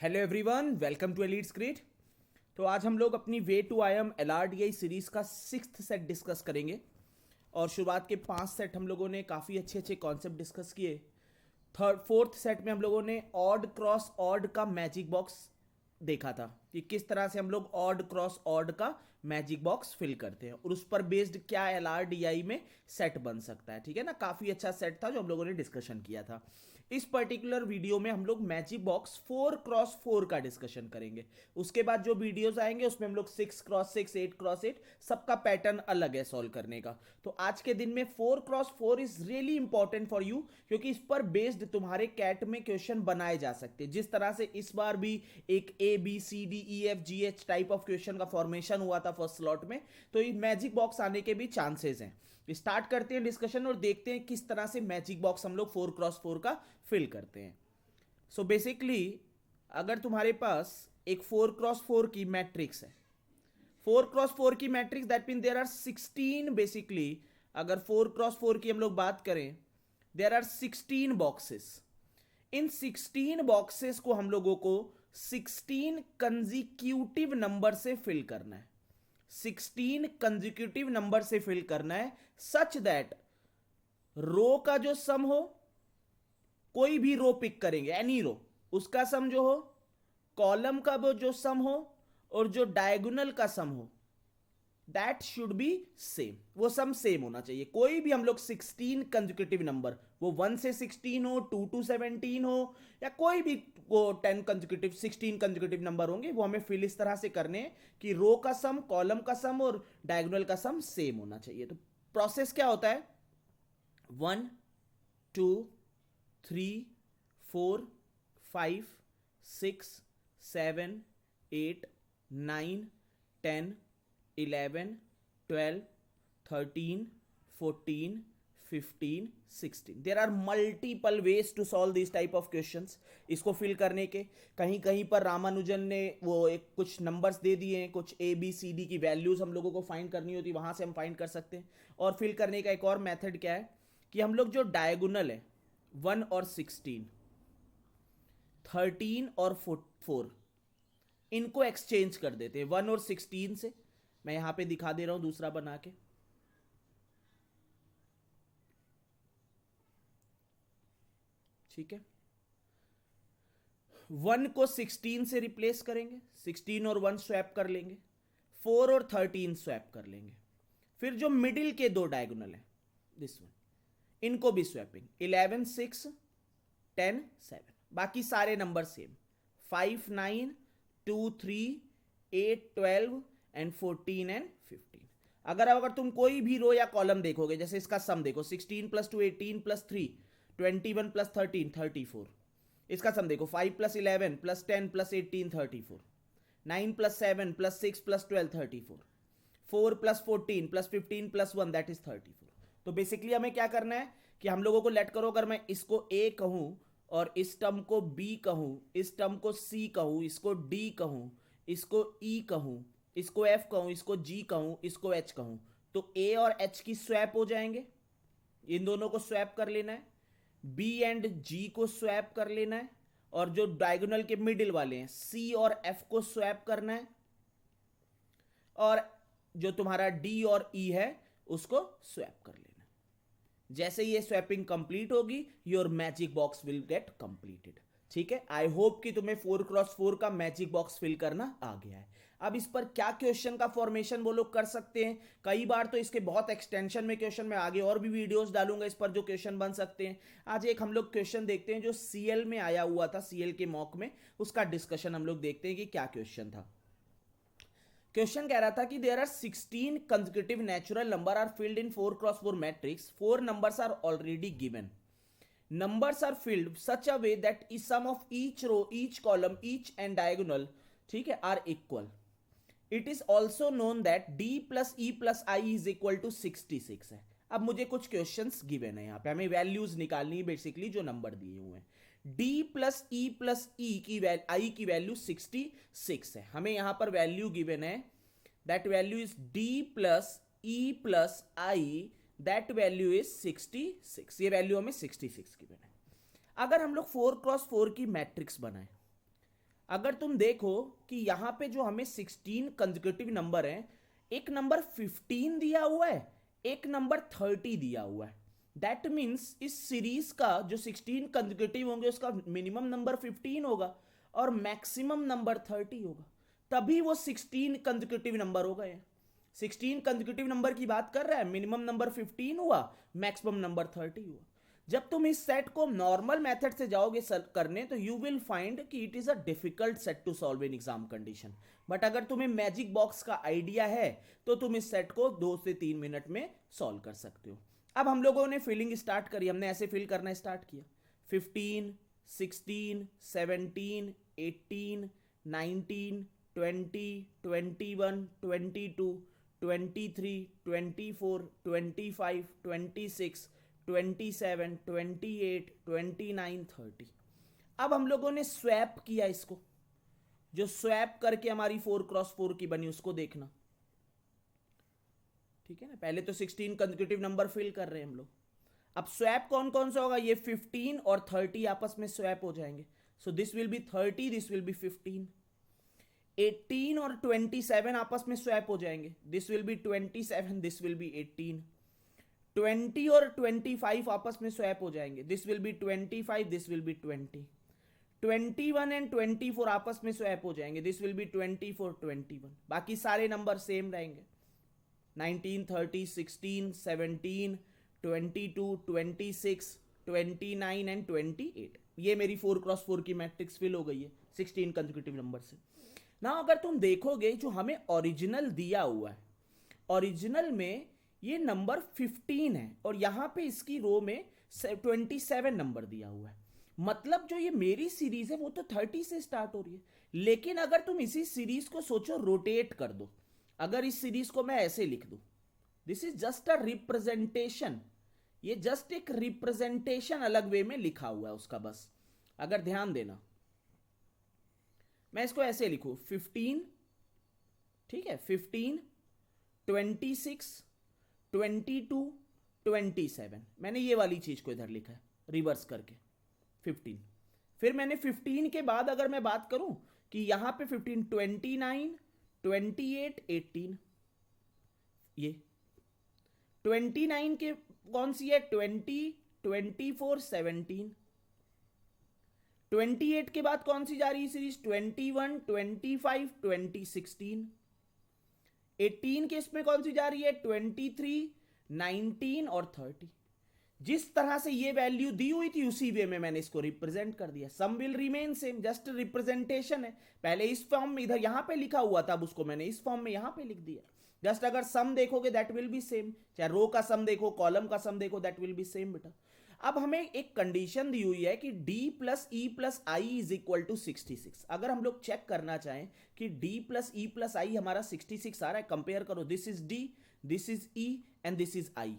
Hello everyone, welcome to Elites Grade. तो आज हम लोग अपनी way to I M LRDI series का 6th सेट डिस्कस करेंगे। और शुरुआत के 5 सेट हम लोगों ने काफ़ी अच्छे अच्छे कॉन्सेप्ट डिस्कस किए। फोर्थ सेट में हम लोगों ने ऑड क्रॉस ऑड का मैजिक बॉक्स देखा था कि किस तरह से हम लोग ऑड क्रॉस ऑड का मैजिक बॉक्स फिल करते हैं और उस पर बेस्ड क्या LRDI में सेट बन सकता है। ठीक है ना, काफ़ी अच्छा सेट था जो हम लोगों ने डिस्कशन किया था। इस पर्टिकुलर वीडियो में हम लोग मैजिक बॉक्स 4x4 का डिस्कशन करेंगे। उसके बाद जो वीडियोस आएंगे उसमें हम लोग 6x6, 8x8 सबका पैटर्न अलग है सॉल्व करने का। तो आज के दिन में 4x4 is really important for you, क्योंकि इस पर बेस्ड तुम्हारे कैट में क्वेश्चन बनाए जा सकते हैं। जिस तरह से इस बार भी एक ABCDEFGH टाइप ऑफ क्वेश्चन का फॉर्मेशन हुआ था फर्स्ट स्लॉट में, तो ये मैजिक बॉक्स आने के भी चांसेस हैं। स्टार्ट करते हैं डिस्कशन और देखते हैं किस तरह से मैजिक बॉक्स हम लोग 4x4 का फिल करते हैं। सो बेसिकली अगर तुम्हारे पास एक 4x4 की मैट्रिक्स है, 4x4 की matrix, that mean there are 16 basically. अगर 4x4 की हम लोग बात करें, देयर आर 16 बॉक्सेस। इन 16 बॉक्सेस को हम लोगों को 16 कंजिक्यूटिव नंबर से फिल करना है। 16 कंजिक्यूटिव नंबर से फिल करना है सच दैट रो का जो सम हो, कोई भी रो पिक करेंगे, एनी रो, उसका सम जो हो, कॉलम का वो जो सम हो और जो डायगोनल का सम हो, दैट शुड बी सेम। वो सम सेम होना चाहिए। कोई भी हम लोग 16 कंजिक्यूटिव नंबर, वो 1 से 16 हो, 2 to 17 हो, या कोई भी वो 10 कंजिक्यूटिव 16 कंजिक्यूटिव नंबर होंगे, वो हमें फिल इस तरह से करने हैं कि रो का सम, कॉलम का सम और डायगोनल का सम सेम होना चाहिए। तो प्रोसेस क्या होता है? 1 2 3 4 5 6 7 8 9 10 11 12 13 14 15 16। There are multiple ways to solve this type of questions. इसको फिल करने के कहीं कहीं पर रामानुजन ने वो एक कुछ नंबर्स दे दिए हैं, कुछ ABCD की वैल्यूज हम लोगों को फाइंड करनी होती है, वहां से हम फाइंड कर सकते हैं। और फिल करने का एक और मेथड क्या है कि हम लोग जो डायगोनल है 1 और 16, 13 और 4, इनको एक्सचेंज कर देते हैं 1 और 16 से। मैं यहां पे दिखा दे रहा हूं दूसरा बना के। ठीक है, 1 को 16 से रिप्लेस करेंगे, 16 और 1 स्वैप कर लेंगे, 4 और 13 स्वैप कर लेंगे। फिर जो मिडिल के दो डायगोनल है, दिस वन, इनको भी स्वैपिंग, 11 6 10 7। बाकी सारे नंबर सेम, 5 9 2 3 8 12 एंड 14 एंड 15। अगर तुम कोई भी रो या कॉलम देखोगे, जैसे इसका सम देखो, 16 + 2 18 + 3 21 + 13 34। इसका सम देखो, 5 + 11 + 10 + 18 34, 9 + 7 + 6 + 12 34, 4 + 14 + 15 + 1 दैट इज 34। तो बेसिकली हमें क्या करना है कि हम लोगों को लेट करो, अगर मैं इसको A कहूं और इस टर्म को B कहूं, इस टर्म को C कहूं, इसको D कहूं, इसको E कहूं, इसको F कहूं, इसको G कहूं, इसको H कहूं, तो A और H की स्वैप हो जाएंगे। इन दोनों को स्वैप कर लेना है। B एंड G को स्वैप कर लेना है। और जो डायगोनल के मिडिल वाले हैं C और F को स्वैप करना है। और जो तुम्हारा D और E है उसको स्वैप कर लेना। जैसे ये स्वैपिंग कंप्लीट होगी, your magic box will get completed. ठीक है, आई होप कि तुम्हें 4x4 का मैजिक बॉक्स फिल करना आ गया है। अब इस पर क्या क्वेश्चन का फॉर्मेशन वो लोग कर सकते हैं, कई बार तो इसके बहुत एक्सटेंशन में क्वेश्चन, में आगे और भी वीडियोस डालूंगा इस पर जो क्वेश्चन बन सकते हैं। आज एक हम लोग क्वेश्चन देखते हैं जो CL में आया हुआ था, CL के मॉक में, उसका डिस्कशन हम लोग देखते हैं कि क्या क्वेश्चन था। क्वेश्चन कह रहा था कि there are 16 consecutive natural number are filled in 4x4 matrix, 4 numbers are already given, numbers are filled such a way that sum of each row, each column, each and diagonal, ठीक है, are equal. It is also known that D plus E plus I is equal to 66 है। अब मुझे कुछ questions given है, यहाँ पे हमें वैल्यूज निकालनी है बेसिकली जो नंबर दिए हुए हैं। D plus E plus E की I की वैल्यू 66 है। हमें यहाँ पर वैल्यू गिवन है, that value is D plus E plus I, that value is 66। ये वैल्यू हमें 66 गिवन है। अगर हम लोग 4x4 की मैट्रिक्स बनाए, अगर तुम देखो कि यहाँ पे जो हमें 16 कंसेक्यूटिव नंबर हैं, एक नंबर 15 दिया हुआ है, एक नंबर 30 दिया हुआ है। दैट मीन्स इस सीरीज का जो 16 कंसेक्यूटिव होंगे उसका मिनिमम नंबर 15 होगा और मैक्सिमम नंबर 30 होगा, तभी वो 16 कंसेक्यूटिव नंबर हो गए। 16 कंसेक्यूटिव नंबर की बात कर रहा है, मिनिमम नंबर 15 हुआ, मैक्सिमम नंबर 30 हुआ। जब तुम इस सेट को नॉर्मल मेथड से जाओगे करने तो यू विल फाइंड कि it is a difficult set to solve in exam condition. But अगर तुम्हें मैजिक बॉक्स का आइडिया है तो तुम इस सेट को 2 से 3 मिनट में सॉल्व कर सकते हो। अब हम लोगों ने फिलिंग स्टार्ट करी, हमने ऐसे फिल करना स्टार्ट किया। 15, 16, 17, 18, 19, 20, 21, 22, 23, 24, 25, 26, 27, 28, 29, 30। अब हम लोगों ने स्वैप किया इसको, जो स्वैप करके हमारी 4x4 की बनी उसको देखना। ठीक है ना, पहले तो 16 कंसेक्यूटिव नंबर फिल कर रहे हैं हम लोग। अब स्वैप कौन कौन सा होगा, ये 15 और 30 आपस में स्वैप हो जाएंगे। So this will be 30, this will be 15। 18 और 27 आपस में स्वैप हो जाएंगे, this will be 27, this will be 18। 20 और 25 आपस में स्वैप हो जाएंगे, this will be 25, this will be 20। 21 and 24 आपस में स्वैप हो जाएंगे, दिस विल बी 24, 21। बाकी सारे नंबर सेम रहेंगे, 19, 30, 16, 17, 22, 26, 29 एंड 28। ये मेरी 4x4 की मैट्रिक्स फिल हो गई है 16 कंसेक्यूटिव नंबर से। ना अगर तुम देखोगे जो हमें ओरिजिनल दिया हुआ है, ओरिजिनल में ये नंबर 15 है और यहां पे इसकी रो में 27 नंबर दिया हुआ है। मतलब जो ये मेरी सीरीज है वो तो 30 से स्टार्ट हो रही है। लेकिन अगर तुम इसी सीरीज को सोचो रोटेट कर दो, अगर इस सीरीज को मैं ऐसे लिख दूं, this is just a representation, ये जस्ट एक रिप्रेजेंटेशन अलग वे में लिखा हुआ है उसका बस। अगर ध्यान देना, मैं इसको ऐसे लिखूं 15, ठीक है, 15, 26, 22, 27, मैंने ये वाली चीज को इधर लिखा है रिवर्स करके 15। फिर मैंने 15 के बाद अगर मैं बात करूं कि यहां पे 15, 29, 28, 18, ये 29 के कौन सी है, 20, 24, 17। 28 के बाद कौन सी जा रही है सीरीज, 21, 25, 20, 16। 18 के इसमें कौन सी जा रही है, 23, 19 और 30। जिस तरह से ये वैल्यू दी हुई थी उसी वे में मैंने इसको रिप्रेजेंट कर दिया। Sum will remain same, just representation है। पहले इस फॉर्म में इधर यहां पे लिखा हुआ था, अब उसको मैंने इस फॉर्म में यहां पे लिख दिया। जस्ट अगर सम देखोगे दैट विल बी सेम, चाहे रो का सम देखो कॉलम का सम देखो, दैट विल बी सेम बेटा। अब हमें एक कंडीशन दी हुई है कि d plus E plus I is equal to 66। अगर हम लोग चेक करना चाहें कि d plus E plus I हमारा 66 आ रहा है, कंपेयर करो, this is d, this is e and this is i।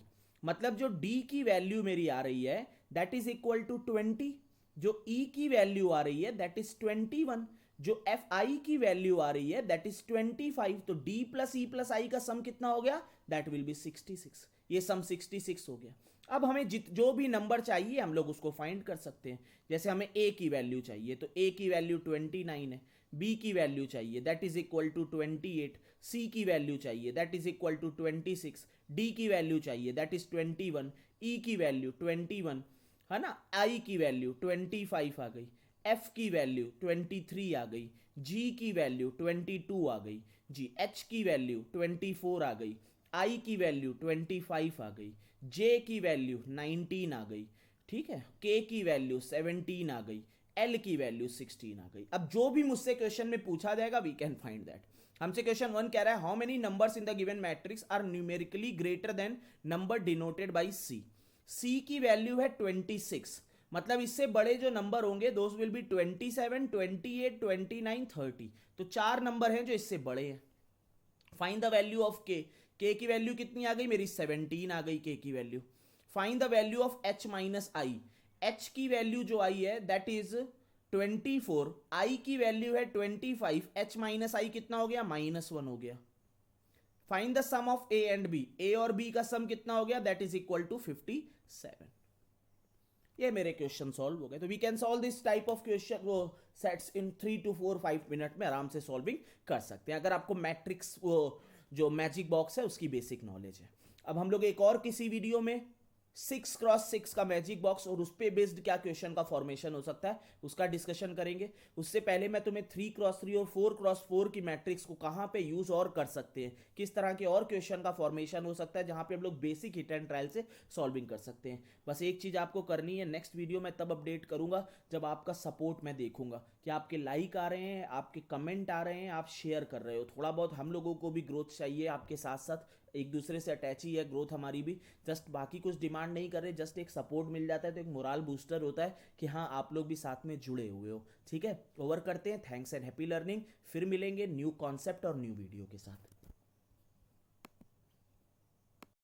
मतलब जो d की वैल्यू मेरी आ रही है दैट इज इक्वल टू 20, जो e की वैल्यू आ रही है दैट इज 21, जो एफ आई की वैल्यू आ रही है दैट इज 25। तो d प्लस ई प्लस आई का सम कितना हो गया, दैट विल बी 66। ये सम 66 हो गया। अब हमें जो भी नंबर चाहिए हम लोग उसको फाइंड कर सकते हैं। जैसे हमें a की वैल्यू चाहिए तो a की वैल्यू 29 है, b की वैल्यू चाहिए that is equal to 28, c की वैल्यू चाहिए that is equal to 26, d की वैल्यू चाहिए दैट इज 21, e की वैल्यू 21 है ना, i की वैल्यू 25 आ गई, f की वैल्यू 23 आ गई, g की वैल्यू 22 आ गई, जी h की वैल्यू 24 आ गई, i की वैल्यू 25 आ गई, j की वैल्यू 19 आ गई, ठीक है, k की वैल्यू 17 आ गई, l की वैल्यू 16 आ गई। अब जो भी मुझसे क्वेश्चन में पूछा जाएगा वी कैन फाइंड दैट। हमसे क्वेश्चन 1 कह रहा है how many numbers in the given matrix are numerically greater than number denoted by c। c की वैल्यू है 26, मतलब इससे बड़े जो नंबर होंगे दोज विल बी 27, 28, 29, 30। तो 4 नंबर हैं जो इससे बड़े हैं। Find the value of k की वैल्यू कितनी आ गई मेरी, 17 आ गई k की value. Find the value of h minus I, h की वैल्यू जो आई है दैट इज 24, i की वैल्यू है 25, h माइनस आई कितना हो गया, -1 हो गया। Find the sum of a and b, a और b का सम कितना हो गया, दैट इज इक्वल टू 57। ये मेरे क्वेश्चन सॉल्व हो गए। तो we can solve this type of question वो सेट्स इन 3 to 5 मिनट में आराम से सॉल्विंग कर सकते हैं, अगर आपको मैट्रिक्स वो जो मैजिक बॉक्स है उसकी बेसिक नॉलेज है। अब हम लोग एक और किसी वीडियो में 6x6 का मैजिक बॉक्स और उस पर बेस्ड क्या क्वेश्चन का फॉर्मेशन हो सकता है उसका डिस्कशन करेंगे। उससे पहले मैं तुम्हें 3x3 और 4x4 की मैट्रिक्स को कहाँ पे यूज और कर सकते हैं, किस तरह के और क्वेश्चन का फॉर्मेशन हो सकता है जहाँ पे हम लोग बेसिक हिट एंड ट्रायल से सॉल्विंग कर सकते हैं। बस एक चीज़ आपको करनी है, नेक्स्ट वीडियो मैं तब अपडेट करूंगा जब आपका सपोर्ट मैं देखूंगा कि आपके लाइक आ रहे हैं, आपके कमेंट आ रहे हैं, आप शेयर कर रहे हो। थोड़ा बहुत हम लोगों को भी ग्रोथ चाहिए, आपके साथ साथ एक दूसरे से अटैच ही है ग्रोथ हमारी भी। जस्ट बाकी कुछ डिमांड नहीं कर रहे, जस्ट एक सपोर्ट मिल जाता है तो एक मोरल बूस्टर होता है कि हाँ आप लोग भी साथ में जुड़े हुए हो। ठीक है, ओवर करते हैं। Thanks and happy learning. फिर मिलेंगे न्यू कॉन्सेप्ट और न्यू वीडियो के साथ।